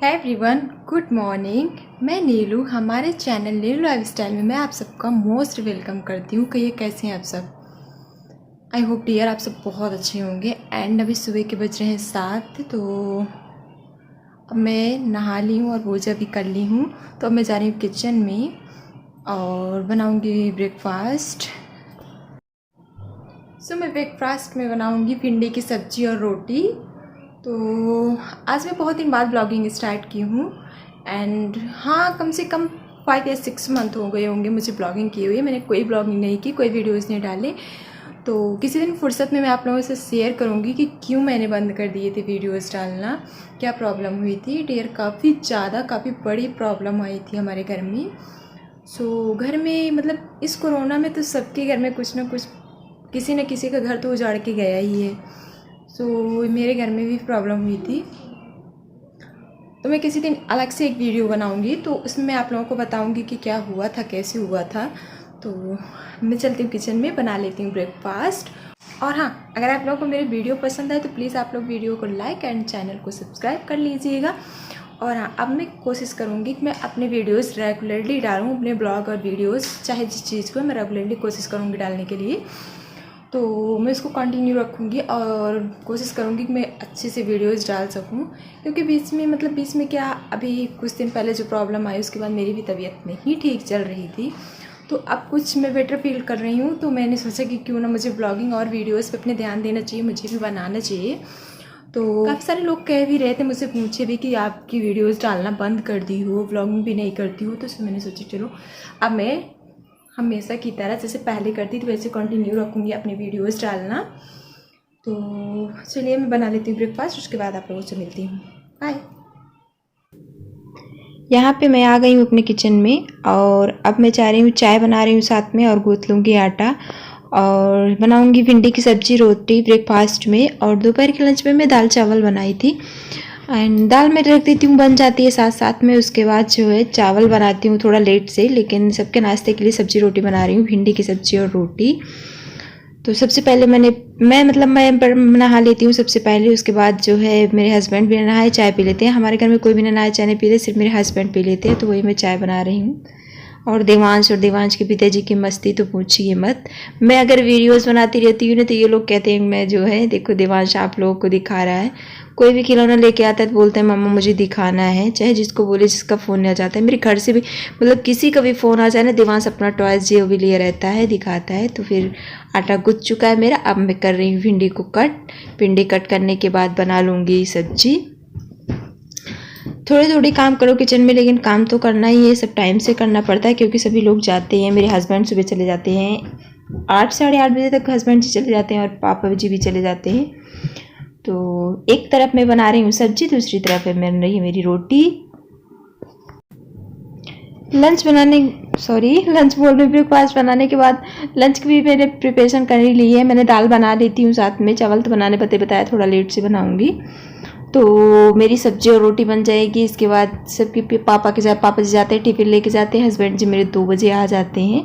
है everyone, good morning. मैं नीलू, हमारे चैनल नीलू लाइफस्टाइल में मैं आप सबका मोस्ट वेलकम करती हूँ। कहिए कैसे हैं आप सब। आई होप डियर आप सब बहुत अच्छे होंगे। एंड अभी सुबह के बज रहे हैं 7, तो अब मैं नहा ली हूँ और पूजा भी कर ली हूँ। तो अब मैं जा रही हूँ किचन में और बनाऊँगी ब्रेकफास्ट। मैं ब्रेकफास्ट में बनाऊँगी भिंडी की सब्ज़ी और रोटी। तो आज मैं बहुत दिन बाद ब्लॉगिंग स्टार्ट की हूँ। एंड हाँ, कम से कम 5 या 6 मंथ हो गए होंगे मुझे ब्लॉगिंग की हुई है। मैंने कोई ब्लॉगिंग नहीं की, कोई वीडियोस नहीं डाले। तो किसी दिन फुर्सत में मैं आप लोगों से शेयर करूँगी कि क्यों मैंने बंद कर दिए थे वीडियोस डालना, क्या प्रॉब्लम हुई थी। डियर काफ़ी बड़ी प्रॉब्लम आई थी हमारे घर में। घर में मतलब इस कोरोना में तो सबके घर में कुछ ना कुछ, किसी न किसी का घर तो उजाड़ के गया ही है। मेरे घर में भी प्रॉब्लम हुई थी। तो मैं किसी दिन अलग से एक वीडियो बनाऊंगी, तो उसमें मैं आप लोगों को बताऊंगी कि क्या हुआ था, कैसे हुआ था। तो मैं चलती हूँ किचन में, बना लेती हूँ ब्रेकफास्ट। और हाँ, अगर आप लोगों को मेरे वीडियो पसंद आए तो प्लीज़ आप लोग वीडियो को लाइक एंड चैनल को सब्सक्राइब कर लीजिएगा। और हाँ, अब मैं कोशिश करूँगी कि मैं अपने वीडियोज़ रेगुलरली डालूँ, अपने ब्लॉग और वीडियोज़, चाहे जिस चीज़ को मैं रेगुलरली कोशिश करूँगी डालने के लिए। तो मैं इसको कंटिन्यू रखूँगी और कोशिश करूँगी कि मैं अच्छे से वीडियोस डाल सकूँ। क्योंकि बीच में क्या, अभी कुछ दिन पहले जो प्रॉब्लम आई उसके बाद मेरी भी तबीयत नहीं ठीक चल रही थी। तो अब कुछ मैं बेटर फील कर रही हूँ। तो मैंने सोचा कि क्यों ना मुझे ब्लॉगिंग और वीडियोस पे अपने ध्यान देना चाहिए, मुझे भी बनाना चाहिए। तो काफ़ी सारे लोग कह भी रहे थे, मुझसे पूछे भी कि आपकी वीडियोज़ डालना बंद कर दी हो, ब्लॉगिंग भी नहीं करती हो। तो मैंने सोचा चलो अब मैं हमेशा की तरह जैसे पहले करती थी वैसे कंटिन्यू रखूँगी अपनी वीडियोस डालना। तो चलिए मैं बना लेती हूँ ब्रेकफास्ट, उसके बाद आप लोगों से मिलती हूँ। बाय। यहाँ पे मैं आ गई हूँ अपने किचन में और अब मैं चाह रही हूँ चाय बना रही हूँ साथ में, और गूँथ लूँगी आटा और बनाऊँगी भिंडी की सब्ज़ी रोटी ब्रेकफास्ट में। और दोपहर के लंच में मैं दाल चावल बनाई थी। एंड दाल में रख देती हूँ, बन जाती है साथ साथ में। उसके बाद जो है चावल बनाती हूँ थोड़ा लेट से, लेकिन सबके नाश्ते के लिए सब्ज़ी रोटी बना रही हूँ, भिंडी की सब्ज़ी और रोटी। तो सबसे पहले मैं नहा लेती हूँ सबसे पहले। उसके बाद जो है मेरे हस्बैंड भी नहाए चाय पी लेते हैं। हमारे घर में कोई भी नहाए चाय नहीं पीते, सिर्फ मेरे हस्बैंड पी लेते हैं। तो वही मैं चाय बना रही हूँ। और देवांश के पिताजी की मस्ती तो पूछिए मत। मैं अगर वीडियोस बनाती रहती हूँ ना तो ये लोग कहते हैं मैं जो है, देखो देवांश आप लोगों को दिखा रहा है। कोई भी खिलौना लेके आता है तो बोलते हैं मम्मा मुझे दिखाना है, चाहे जिसको बोले, जिसका फ़ोन आ जाता है। मेरे घर से भी मतलब किसी का भी फ़ोन आ जाए ना, देवांश अपना टॉयज जो भी लिए रहता है, दिखाता है। तो फिर आटा गुथ चुका है मेरा। अब मैं कर रही हूँ भिंडी को कट। भिंडी कट करने के बाद बना लूँगी सब्जी। थोड़ी काम करो किचन में, लेकिन काम तो करना ही है, सब टाइम से करना पड़ता है क्योंकि सभी लोग जाते हैं। मेरे हस्बैंड सुबह चले जाते हैं 8 साढ़े 8 बजे तक हस्बैंड जी चले जाते हैं और पापा जी भी चले जाते हैं। तो एक तरफ मैं बना रही हूँ सब्जी, दूसरी तरफ है बन रही है मेरी रोटी। लंच बोल रही, ब्रेकफास्ट बनाने के बाद लंच की भी मैंने प्रिपरेशन कर ही ली है। मैंने दाल बना लेती हूँ साथ में, चावल तो बनाने बताया थोड़ा लेट से बनाऊँगी। तो मेरी सब्जी और रोटी बन जाएगी। इसके बाद सबके पापा जी जाते हैं, टिफ़िन लेके जाते हैं। हस्बैंड जी मेरे 2 बजे आ जाते हैं।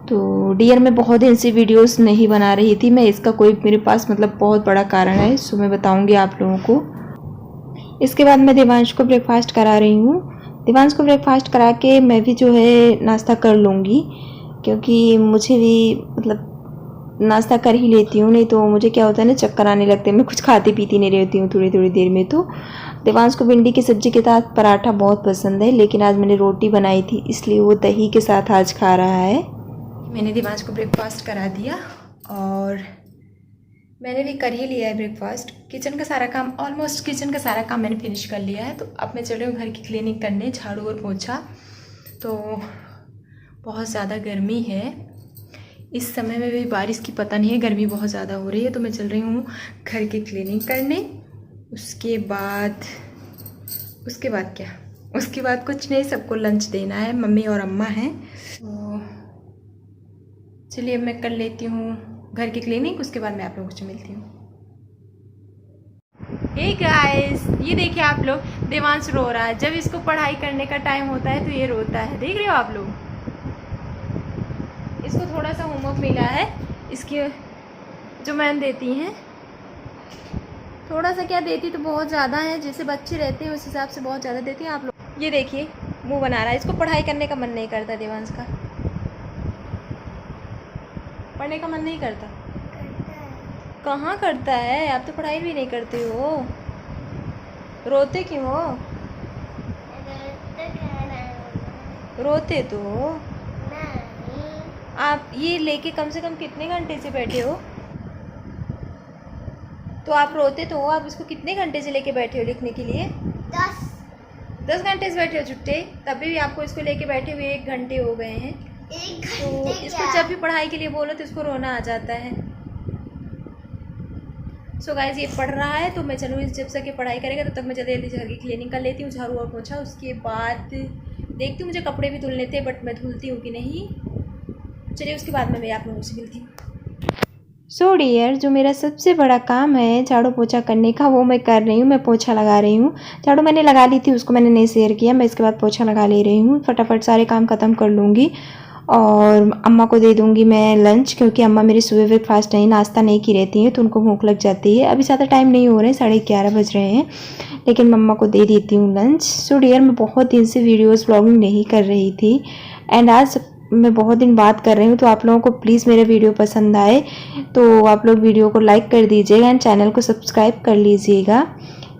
तो डियर मैं बहुत दिन से वीडियोस नहीं बना रही थी। मैं इसका कोई मेरे पास मतलब बहुत बड़ा कारण है, सो मैं बताऊंगी आप लोगों को। इसके बाद मैं देवांश को ब्रेकफास्ट करा रही हूँ। देवांश को ब्रेकफास्ट करा के मैं भी जो है नाश्ता कर लूँगी, क्योंकि मुझे भी मतलब नाश्ता कर ही लेती हूँ, नहीं तो मुझे क्या होता है ना, चक्कर आने लगते हैं। मैं कुछ खाती पीती नहीं रहती हूँ थोड़ी देर में। तो देवांश को भिंडी की सब्ज़ी के साथ पराठा बहुत पसंद है, लेकिन आज मैंने रोटी बनाई थी इसलिए वो दही के साथ आज खा रहा है। मैंने देवांश को ब्रेकफास्ट करा दिया और मैंने भी कर ही लिया है ब्रेकफास्ट। ऑलमोस्ट किचन का सारा काम मैंने फिनिश कर लिया है। तो अब मैं चल रही हूँ घर की क्लीनिंग करने, झाड़ू और पोछा। तो बहुत ज़्यादा गर्मी है इस समय में भी, बारिश की पता नहीं है, गर्मी बहुत ज़्यादा हो रही है। तो मैं चल रही हूँ घर की क्लीनिंग करने। उसके बाद कुछ नहीं, सबको लंच देना है, मम्मी और अम्मा हैं। तो चलिए अब मैं कर लेती हूँ घर की क्लीनिंग, उसके बाद मैं आप लोगों से मिलती हूँ। हे गाइस, ये देखिए आप लोग, देवांश रो रहा है। जब इसको पढ़ाई करने का टाइम होता है तो ये रोता है, देख रहे हो आप लोग। इसको थोड़ा सा होमवर्क मिला है, इसकी जो मैम देती हैं, थोड़ा सा क्या देती तो बहुत ज़्यादा है, जैसे बच्चे रहते हैं उस हिसाब से बहुत ज़्यादा देती हैं आप लोग। ये देखिए मुंह बना रहा है, इसको पढ़ाई करने का मन नहीं करता। देवांश का पढ़ने का मन नहीं करता। कहाँ करता है, आप तो पढ़ाई भी नहीं करते हो। रोते क्यों हो? रोते तो हो। आप ये लेके कम से कम कितने घंटे से बैठे हो? तो आप रोते तो हो, आप इसको कितने घंटे से लेके बैठे हो लिखने के लिए? 10 घंटे से बैठे हो छुट्टे, तभी भी आपको इसको लेके बैठे हुए 1 घंटे हो गए हैं। तो इसको जब भी पढ़ाई के लिए बोलो तो इसको रोना आ जाता है। सो गाइस ये पढ़ रहा है तो मैं चलूँ, जब तक ये पढ़ाई करेगा तब तक मैं जल्दी घर की क्लीनिंग कर लेती हूँ, झाड़ू और पोछा। उसके बाद देखती हूँ, मुझे कपड़े भी धुलने थे बट मैं धुलती हूँ कि नहीं। चलिए उसके बाद मैं आप लोगों से मिलती हूँ। सो डियर, जो मेरा सबसे बड़ा काम है झाड़ू पोछा करने का वो मैं कर रही हूँ। मैं पोछा लगा रही हूँ। झाड़ू मैंने लगा ली थी, उसको मैंने नहीं शेयर किया। मैं इसके बाद पोछा लगा ले रही हूँ, फटाफट सारे काम ख़त्म कर लूँगी और अम्मा को दे दूँगी मैं लंच, क्योंकि अम्मा मेरी सुबह ब्रेकफास्ट नहीं नाश्ता नहीं की रहती हैं तो उनको भूख लग जाती है। अभी ज़्यादा टाइम नहीं हो रहे हैं, 11:30 बज रहे हैं, लेकिन मम्मा को दे देती हूँ लंच। सो डियर, मैं बहुत दिन से वीडियोज़ व्लॉगिंग नहीं कर रही थी एंड आज मैं बहुत दिन बात कर रही हूँ, तो आप लोगों को प्लीज़ मेरा वीडियो पसंद आए तो आप लोग वीडियो को लाइक कर दीजिएगा एंड चैनल को सब्सक्राइब कर लीजिएगा।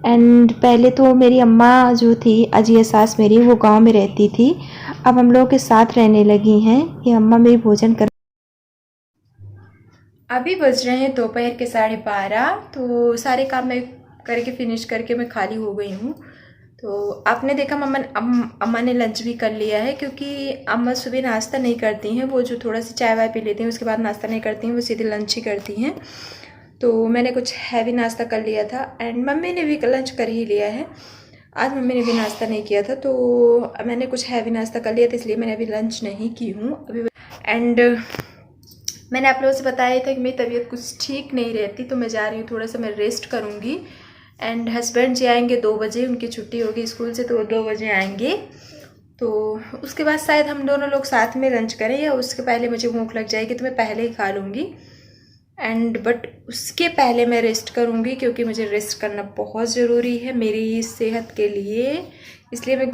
एंड पहले तो मेरी अम्मा जो थी अजिया सास मेरी, वो गांव में रहती थी, अब हम लोगों के साथ रहने लगी हैं। ये अम्मा मेरी भोजन कर। अभी बज रहे हैं दोपहर के 12:30, तो सारे काम मैं करके फिनिश करके मैं खाली हो गई हूँ। तो आपने देखा अम्मा ने लंच भी कर लिया है, क्योंकि अम्मा सुबह नाश्ता नहीं करती हैं, वो जो थोड़ा सा चाय वाय पी लेती हैं उसके बाद नाश्ता नहीं करती हैं, वो सीधे लंच ही करती हैं। तो मैंने कुछ हैवी नाश्ता कर लिया था एंड मम्मी ने भी लंच कर ही लिया है। आज मम्मी ने भी नाश्ता नहीं किया था तो मैंने कुछ हैवी नाश्ता कर लिया था, इसलिए मैंने अभी लंच नहीं की हूँ अभी। एंड मैंने आप लोगों से बताया था कि मेरी तबीयत कुछ ठीक नहीं रहती, तो मैं जा रही हूँ, थोड़ा सा मैं रेस्ट करूँगी। एंड हस्बैंड जी आएंगे 2 बजे, उनकी छुट्टी होगी स्कूल से, तो वो 2 बजे आएंगे। तो उसके बाद शायद हम दोनों लोग साथ में लंच करें, या उसके पहले मुझे भूख लग जाएगी तो मैं पहले ही खा लूँगी। एंड बट उसके पहले मैं रेस्ट करूँगी, क्योंकि मुझे रेस्ट करना बहुत ज़रूरी है मेरी सेहत के लिए। इसलिए मैं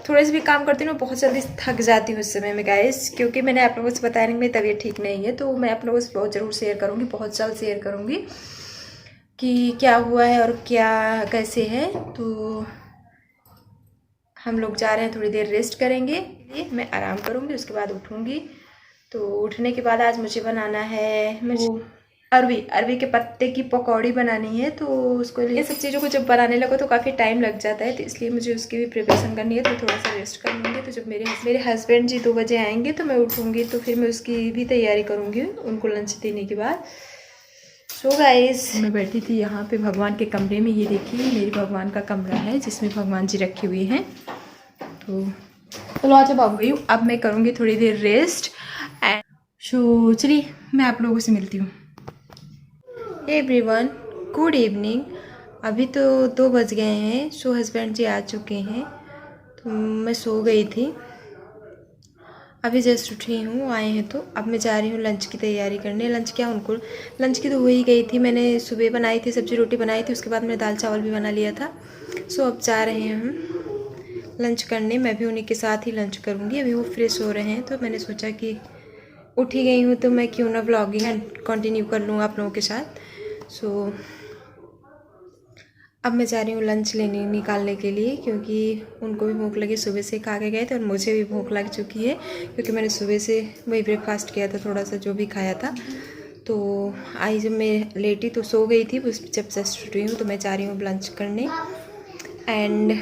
थोड़े से भी काम करती हूँ, बहुत जल्दी थक जाती हूँ उस समय में गाइस, क्योंकि मैंने आप लोगों से बताया नहीं मेरी तबीयत ठीक नहीं है। तो मैं आप लोगों से बहुत ज़रूर शेयर करूँगी, बहुत जल्द शेयर करूँगी कि क्या हुआ है और क्या कैसे है। तो हम लोग जा रहे हैं, थोड़ी देर रेस्ट करेंगे, मैं आराम करूँगी, उसके बाद उठूँगी। तो उठने के बाद आज मुझे बनाना है, मुझे अरवी के पत्ते की पकौड़ी बनानी है। तो उसको लिए सब चीज़ों को जब बनाने लगो तो काफ़ी टाइम लग जाता है, तो इसलिए मुझे उसकी भी प्रिपरेशन करनी है। तो थोड़ा सा रेस्ट कर लूँगी। तो जब मेरे हस्बैंड जी 2 बजे आएंगे तो मैं उठूँगी, तो फिर मैं उसकी भी तैयारी करूँगी उनको लंच देने के बाद। सो गाइस, मैं बैठी थी यहाँ पे भगवान के कमरे में। ये देखिए मेरी भगवान का कमरा है जिसमें भगवान जी रखे हुए हैं। तो चलो आज अब आ गई हूँ, अब मैं करूँगी थोड़ी देर रेस्ट एंड सो चलिए मैं आप लोगों से मिलती हूँ। Everyone, good evening. अभी तो 2 बज गए हैं। सो हस्बैंड जी आ चुके हैं, तो मैं सो गई थी, अभी जस्ट उठी हूँ, आए हैं। तो अब मैं जा रही हूँ लंच की तैयारी करने। लंच क्या, उनको लंच की तो हो ही गई थी, मैंने सुबह बनाई थी सब्जी रोटी बनाई थी, उसके बाद मैंने दाल चावल भी बना लिया था। सो अब जा रहे हैं हम लंच करने, मैं भी उन्हीं के साथ ही लंच करूँगी। अभी वो फ्रेश हो रहे हैं, तो मैंने सोचा कि उठ ही गई हूँ तो मैं क्यों ना व्लॉगिंग कंटिन्यू कर लूँ आप लोगों के साथ। सो अब मैं जा रही हूँ लंच निकालने के लिए, क्योंकि उनको भी भूख लगी, सुबह से खा के गए थे और मुझे भी भूख लग चुकी है, क्योंकि मैंने सुबह से वही ब्रेकफास्ट किया था, थोड़ा सा जो भी खाया था। तो आई जब मैं लेटी तो सो गई थी, उस जब जस्ट उठी हूँ तो मैं जा रही हूँ लंच करने। एंड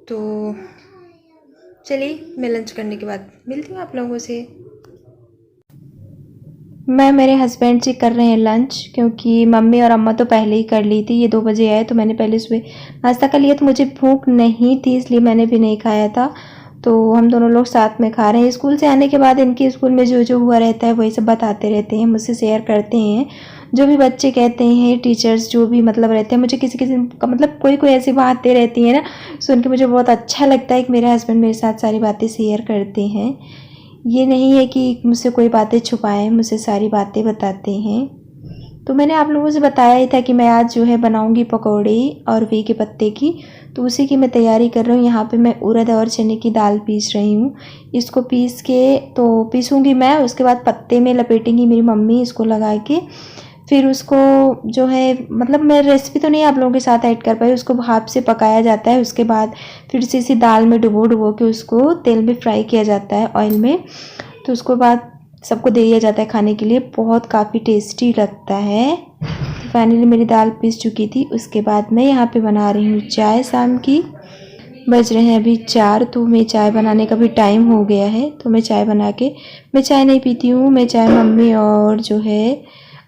तो चलिए मैं लंच करने के बाद मिलती हूँ आप लोगों से। मैं मेरे हस्बैंड जी कर रहे हैं लंच, क्योंकि मम्मी और अम्मा तो पहले ही कर ली थी। ये 2 बजे आए तो मैंने पहले सुबह नाश्ता कर लिया, तो मुझे भूख नहीं थी इसलिए मैंने भी नहीं खाया था। तो हम दोनों लोग साथ में खा रहे हैं। स्कूल से आने के बाद इनके स्कूल में जो जो हुआ रहता है वही सब बताते रहते हैं, मुझसे शेयर करते हैं, जो भी बच्चे कहते हैं, टीचर्स जो भी मतलब रहते हैं। मुझे किसी किसी का मतलब कोई कोई ऐसी बातें रहती हैं ना, सुन के मुझे बहुत अच्छा लगता है कि मेरे हस्बैंड मेरे साथ सारी बातें शेयर करते हैं। ये नहीं है कि मुझसे कोई बातें छुपाएं, मुझसे सारी बातें बताते हैं। तो मैंने आप लोगों से बताया ही था कि मैं आज जो है बनाऊंगी पकौड़े और वे के पत्ते की, तो उसी की मैं तैयारी कर रही हूँ। यहाँ पे मैं उड़द और चने की दाल पीस रही हूँ। इसको पीस के तो पीसूँगी मैं, उसके बाद पत्ते में लपेटेंगी मेरी मम्मी इसको लगा के। फिर उसको जो है मतलब मैं रेसिपी तो नहीं आप लोगों के साथ ऐड कर पाई, उसको भाप से पकाया जाता है। उसके बाद फिर से इसी दाल में डुबो के उसको तेल में फ्राई किया जाता है ऑयल में। तो उसको बाद सबको दे दिया जाता है खाने के लिए, बहुत काफ़ी टेस्टी लगता है। तो फाइनली मेरी दाल पीस चुकी थी। उसके बाद मैं यहाँ पे बना रही हूँ चाय शाम की। बज रहे हैं अभी 4, तो मैं चाय बनाने का भी टाइम हो गया है। तो मैं चाय बना के, मैं चाय नहीं पीती हूँ, मैं चाय मम्मी और जो है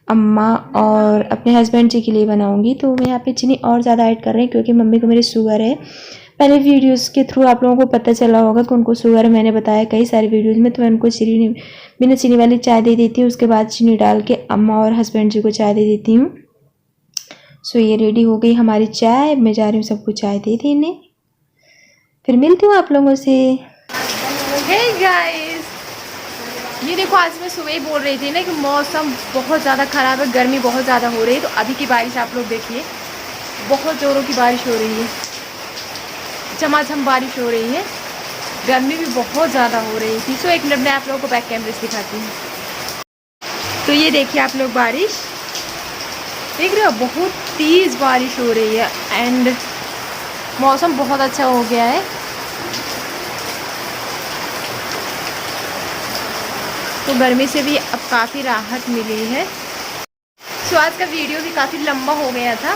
अम्मा और अपने हस्बैंड जी के लिए बनाऊंगी। तो मैं यहाँ पे चीनी और ज़्यादा ऐड कर रही हूँ क्योंकि मम्मी को मेरी शुगर है। पहले वीडियोस के थ्रू आप लोगों को पता चला होगा कि उनको शुगर है, मैंने बताया कई सारे वीडियोस में। तो मैं उनको चीनी बिना चीनी वाली चाय दे देती हूँ, उसके बाद चीनी डाल के अम्मा और हस्बैंड जी को चाय दे देती हूँ। सो ये रेडी हो गई हमारी चाय। मैं जा रही हूँ सबको चाय दे देने, फिर मिलती हूँ आप लोगों से। हे गाइस, ये देखो आज मैं सुबह ही बोल रही थी ना कि मौसम बहुत ज़्यादा ख़राब है, गर्मी बहुत ज़्यादा हो रही है। तो अभी की बारिश आप लोग देखिए, बहुत ज़ोरों की बारिश हो रही है, झमाझम बारिश हो रही है, गर्मी भी बहुत ज़्यादा हो रही थी। सो एक मिनट में आप लोगों को बैक कैमरे से दिखाती हूँ। तो ये देखिए आप लोग, बारिश देख रहे हो, बहुत तेज़ बारिश हो रही है एंड मौसम बहुत अच्छा हो गया है। तो गर्मी से भी अब काफ़ी राहत मिली है। सो आज का वीडियो भी काफ़ी लंबा हो गया था,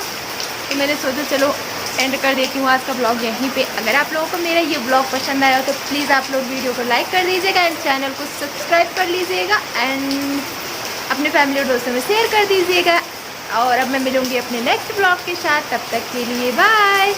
तो मैंने सोचा चलो एंड कर देती हूँ आज का ब्लॉग यहीं पे। अगर आप लोगों को मेरा ये ब्लॉग पसंद आया तो प्लीज़ आप लोग वीडियो को लाइक कर दीजिएगा एंड चैनल को सब्सक्राइब कर लीजिएगा एंड अपने फैमिली और दोस्तों में शेयर कर दीजिएगा। और अब मैं मिलूँगी अपने नेक्स्ट ब्लॉग के साथ, तब तक के लिए बाय।